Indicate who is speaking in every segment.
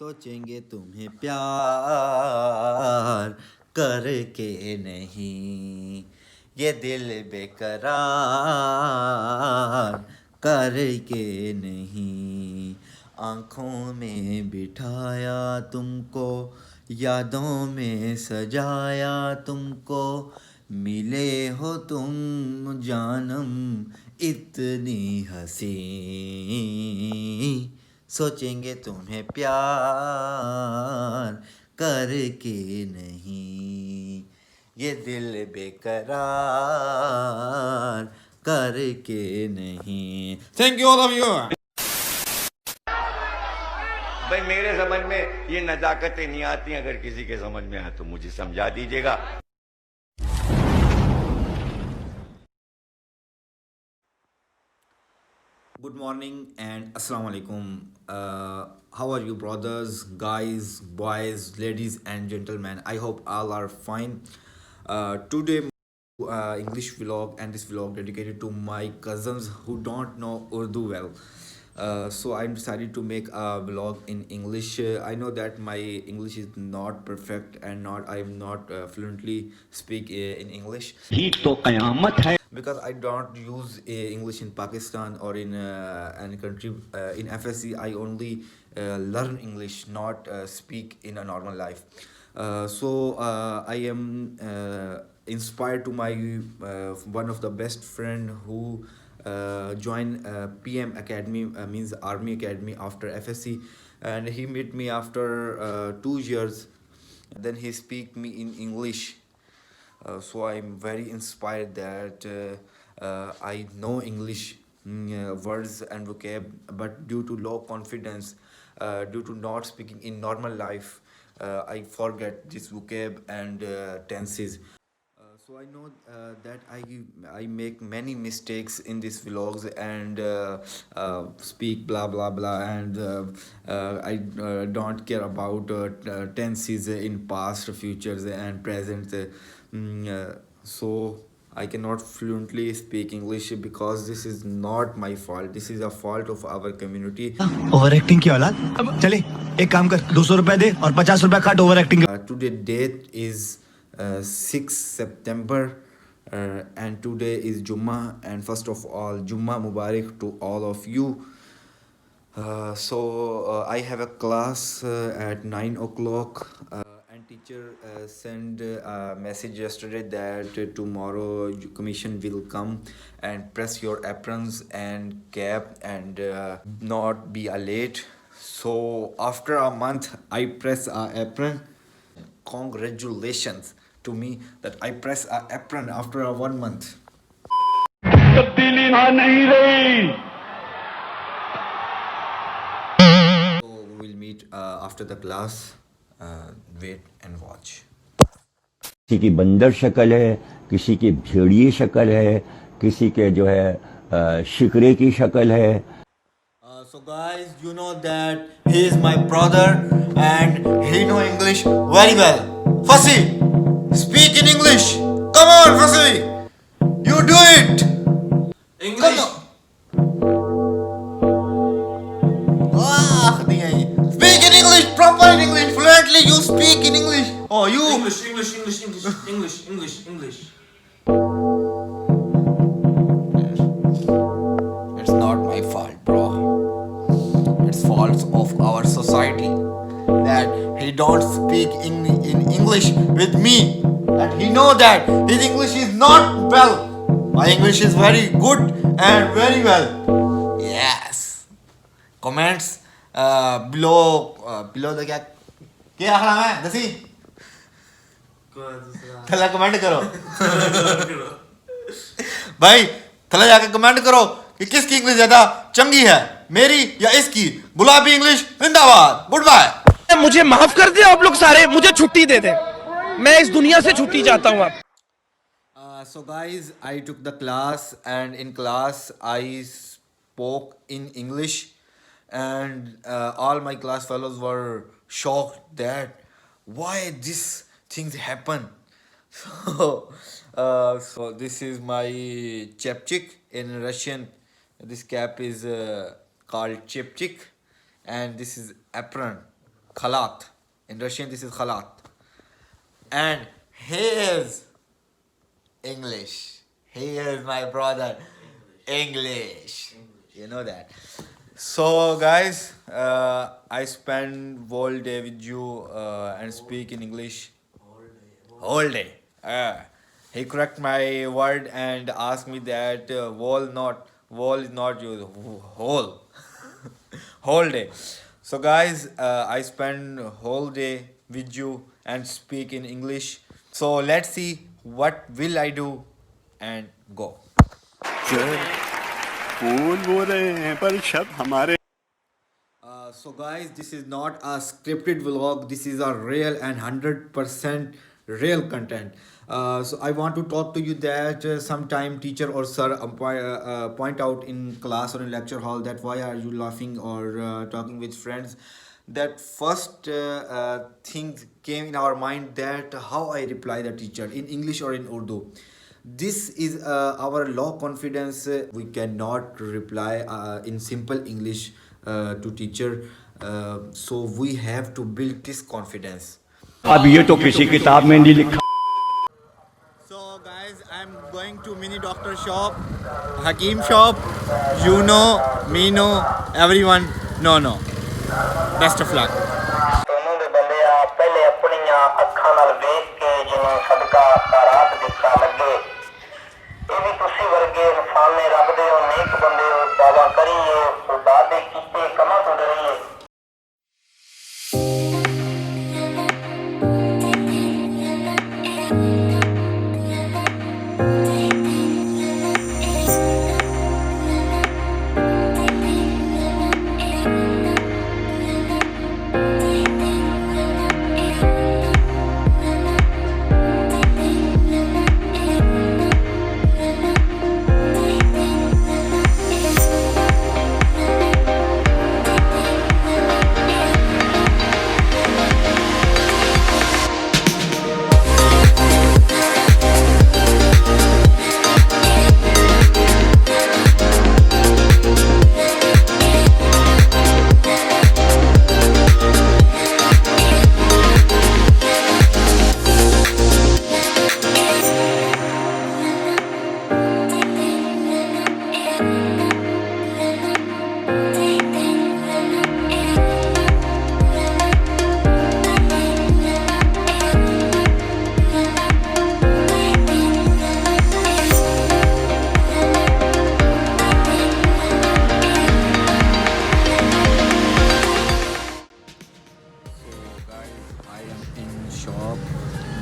Speaker 1: سوچیں گے تمہیں پیار کر کے نہیں، یہ دل بے قرار کر کے نہیں، آنکھوں میں بٹھایا تم کو، یادوں میں سجایا تم کو، ملے ہو تم جانم اتنی حسین، سوچیں گے تمہیں پیار کر کے نہیں، یہ دل بے قرار کر کے نہیں. Thank you all of you.
Speaker 2: بھائی میرے سمجھ میں یہ نزاکتیں نہیں آتی، اگر کسی کے سمجھ میں آ تو مجھے سمجھا دیجیے گا.
Speaker 1: Good morning and assalamu alaikum. How are you, brothers, guys, boys, ladies, and gentlemen? I hope all are fine. Today, English vlog, and this vlog dedicated to my cousins who don't know Urdu well. So I decided to make a vlog in English. I know that my English is not perfect and I'm not fluently speak in English. Because I don't use English in Pakistan or in any country. In FSC, I only learn English, not speak in a normal life. So I am inspired to my one of the best friend who joined PM Academy, means Army Academy, after FSC, and he met me after 2 years. Then he speak me in English. So I'm very inspired that I know English words and vocab, but due to low confidence, due to not speaking in normal life, I forget this vocab and tenses. So I know that I make many mistakes in these vlogs and speak blah blah blah, and I don't care about tenses in past, futures, and present. So I cannot fluently speak English because this is not my fault. This is a fault of our community.
Speaker 3: Over acting کی اولاد. اب چلے ایک کام کر, 200 روپے دے اور 50 روپے کاٹ over acting.
Speaker 1: Today date is 6 September, and today is Jummah, and first of all, Jummah Mubarak to all of you. So I have a class at 9 o'clock, and teacher sent a message yesterday that tomorrow commission will come and press your aprons and cap and not be late. So after a month, I press a apron. Congratulations to me that I press a apron after a 1 month.
Speaker 2: تبدیلی نہ نہیں رہی.
Speaker 1: So we will meet after the class. Wait and watch.
Speaker 4: کسی کی بندر شکل ہے, کسی کی بھیڑیے شکل ہے, کسی کے جو ہے شکرے کی شکل ہے.
Speaker 1: So guys, you know that he is my brother and he know English very well. Fussy, speak in English. Come on, Fussy, you do it. English. Speak in English, proper in English, fluently. You speak in English. Oh, you. English. It's not my fault, bro. It's fault of our society that he don't speak in English with me, and he know that his English is not well. My English is very good and very well. Yes. Comments below the کیا آخر ہے دسی تھلا comment کرو بھائی, تھلا جا کے comment کرو کہ کس کی انگلش زیادہ چنگی ہے, میری یا اس کی. گلابی انگلش زندہ باد. Goodbye.
Speaker 5: مجھے معاف کر دیں آپ لوگ سارے, مجھے چھٹی دے دیں, میں اس دنیا سے چھٹی چاہتا ہوں. آپ
Speaker 1: So guys, I took the class, and in class I spoke in English, and all my class fellows were shocked that why these things happen. So this is my chepchik in Russian. This cap is called chepchik, and this is apron. Khalat. In Russian, this is Khalat. And he is English. He is my brother. English. You know that. So, guys, I spend whole day with you and speak in English. Whole day. He correct my word and asked me that wall is not used. Whole. Whole day. So, guys, I spend whole day with you and speak in English. So let's see what will I do and go.
Speaker 6: कौन बोल रहे हैं पर शब्द हमारे
Speaker 1: So guys, this is not a scripted vlog. This is a real and 100% real content. So I want to talk to you that sometime teacher or sir point out in class or in lecture hall that why are you laughing or talking with friends. That first thing came in our mind that how I reply the teacher in English or in Urdu. This is our low confidence. We cannot reply in simple English to teacher. So we have to build this confidence.
Speaker 4: अब ये तो किसी किताब में नहीं लिखा.
Speaker 1: So guys, I'm going to mini doctor shop, Hakim shop. You know, me know, everyone no. Best of luck.
Speaker 7: ਤੈਨੂੰ ਦੇ ਬੰਦਿਆ ਪਹਿਲੇ ਆਪਣੀਆਂ ਅੱਖਾਂ ਨਾਲ ਵੇਖ ਕੇ ਜਿਹਨੂੰ ਸਦਕਾ ਖੈਰਾਤ ਦਿੱਤਾ ਲੱਗੇ ਇਹ ਵੀ ਤੁਸੀਂ ਵਰਗੇ ਇਨਸਾਨ ਨੇ ਰੱਬ ਦੇ ਉਹ ਨੇਕ ਬੰਦੇ ਹੋ ਦਾਵਾ ਕਰੀਏ ਖੁਦਾ ਦੇ ਕੀਤੇ ਕਮਾਂ ਤੋਂ ਡਰੀਏ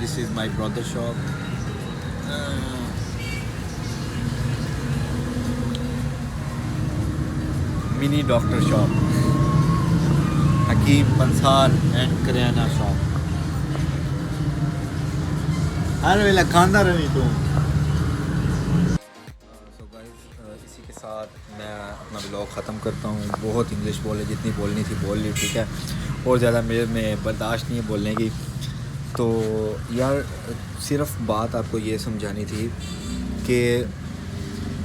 Speaker 1: This is my brother's shop. Mini doctor shop. Hakim Pansal and Karyana shop. हर वेला खानदार रही तुम. So guys, इसी के साथ मैं अपना ब्लॉग ख़त्म करता हूँ. बहुत इंग्लिश बोले, जितनी बोलनी थी बोल ली, ठीक है. और ज़्यादा मेरे में बर्दाश्त नहीं है बोलने की. तो यार सिर्फ बात आपको ये समझानी थी कि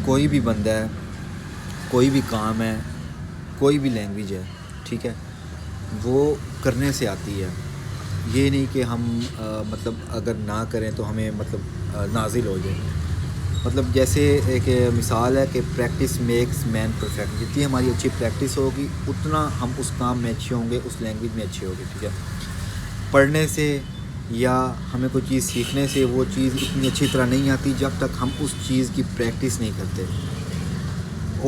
Speaker 1: कोई भी बंदा है, कोई भी काम है, कोई भी लैंग्वेज है, ठीक है, वो करने से आती है. ये नहीं कि हम मतलब अगर ना करें तो हमें मतलब नाजिल हो जाए. मतलब जैसे एक मिसाल है कि प्रैक्टिस मेक्स मैन परफेक्ट. जितनी हमारी अच्छी प्रैक्टिस होगी उतना हम उस काम में अच्छे होंगे, उस लैंग्वेज में अच्छे होंगे, ठीक है. पढ़ने से या हमें कोई चीज़ सीखने से वो चीज़ इतनी अच्छी तरह नहीं आती जब तक हम उस चीज़ की प्रैक्टिस नहीं करते.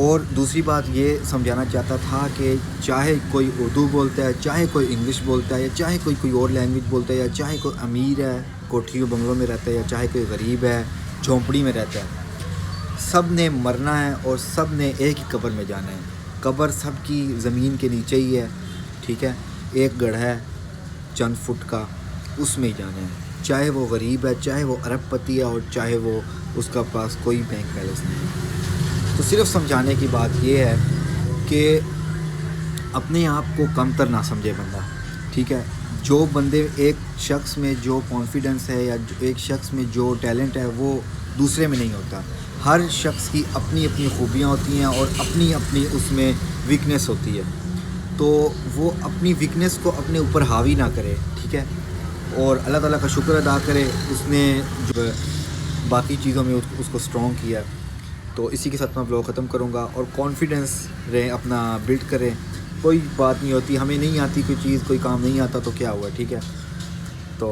Speaker 1: और दूसरी बात ये समझाना चाहता था कि चाहे कोई उर्दू बोलता है, चाहे कोई इंग्लिश बोलता है, या चाहे कोई और लैंग्वेज बोलता है, या चाहे कोई अमीर है कोठी बंगलों में रहता है, या चाहे कोई गरीब है झोंपड़ी में रहता है, सब ने मरना है और सब ने एक ही कब्र में जाना है. कब्र सब की ज़मीन के नीचे ही है, ठीक है. एक गढ़ है चंद फुट का, उसमें ही जाना है. चाहे वो गरीब है, चाहे वो अरबपति है, और चाहे वो उसका पास कोई बैंक बैलेंस नहीं है. तो सिर्फ समझाने की बात ये है कि अपने आप को कमतर ना समझे बंदा, ठीक है. जो बंदे एक शख्स में जो कॉन्फिडेंस है या एक शख्स में जो टैलेंट है वो दूसरे में नहीं होता. हर शख्स की अपनी अपनी खूबियाँ होती हैं और अपनी अपनी उसमें वीकनेस होती है. تو وہ اپنی ویکنیس کو اپنے اوپر حاوی نہ کرے، ٹھیک ہے، اور اللہ تعالیٰ کا شکر ادا کرے اس نے جو باقی چیزوں میں اس کو اسٹرانگ کیا. تو اسی کے ساتھ میں بلاگ ختم کروں گا. اور کانفیڈنس رہیں، اپنا بلڈ کریں. کوئی بات نہیں ہوتی، ہمیں نہیں آتی کوئی چیز، کوئی کام نہیں آتا تو کیا ہوا، ٹھیک ہے. تو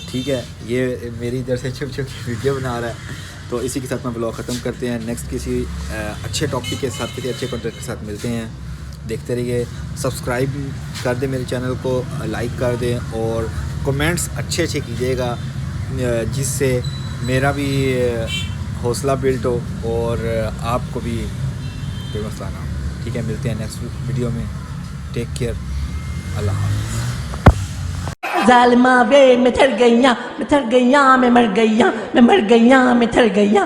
Speaker 1: ٹھیک ہے، یہ میری ادھر سے چھپ چھپ کی ویڈیو بنا رہا ہے. تو اسی کے ساتھ میں بلاگ ختم کرتے ہیں. نیکسٹ کسی اچھے ٹاپک کے ساتھ، کسی اچھے کنٹینٹ کے ساتھ ملتے ہیں. دیکھتے رہیے. سبسکرائب کر دیں میرے چینل کو، لائک کر دیں، اور کمنٹس اچھے کیجیے گا، جس سے میرا بھی حوصلہ بلڈ ہو اور آپ کو بھی کوئی مسئلہ نہ ہو. ٹھیک ہے، ملتے ہیں نیکسٹ ویڈیو میں. Take care. اللہ حافظ.
Speaker 8: ظالمہ بے میں تھر گئیاں، میں تھر گئیاں، میں مر گئیاں، میں مر گئیاں، میں تھر گئیاں.